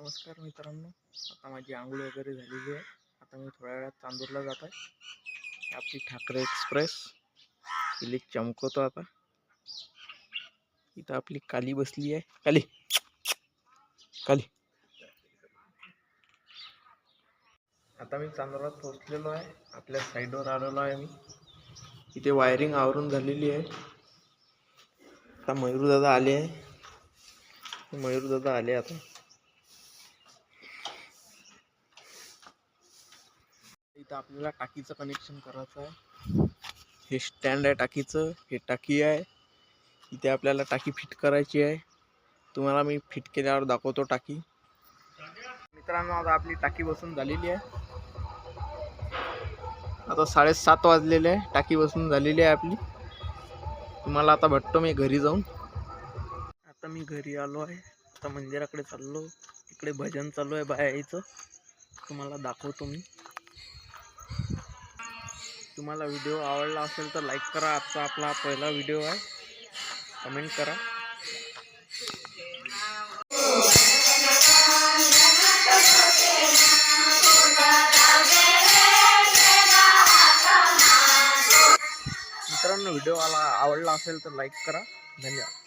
नमस्कार मित्रांनो, आता माझी आंघोळ वगैरे झालेली आहे. आता मी थोड्या वेळात चांदूरला जात आहे. आपली ठाकरे एक्सप्रेस इले चमकवतो. आता इथं आपली काली बसली आहे. काली काली आता मी चांदुरात पोहोचलेलो आहे. आपल्या साईडवर आलेलो आहे मी. इथे वायरिंग आवरून झालेली आहे. आता मयूर दादा आले आहे. आता इथं आपल्याला टाकीचं कनेक्शन करायचं आहे. हे स्टँड आहे टाकीचं, हे टाकी आहे. इथे आपल्याला टाकी फिट करायची आहे. तुम्हाला मी फिट केल्यावर दाखवतो टाकी. मित्रांनो, आता आपली टाकी बसून झालेली आहे. आता 7:30 वाजलेले आहे. टाकी बसून झालेली आहे आपली. तुम्हाला आता भेटतो मी घरी जाऊन. आता मी घरी आलो आहे. आता मंदिराकडे चाललो. इकडे भजन चालू आहे बायाचं. तुम्हाला दाखवतो मी. तुम्हाला व्हिडिओ आवडला असेल तर लाईक करा. आजचा आपला पहिला व्हिडिओ आहे. कमेंट करा. मित्रांनो, व्हिडिओ आवडला असेल तर लाईक करा. धन्यवाद.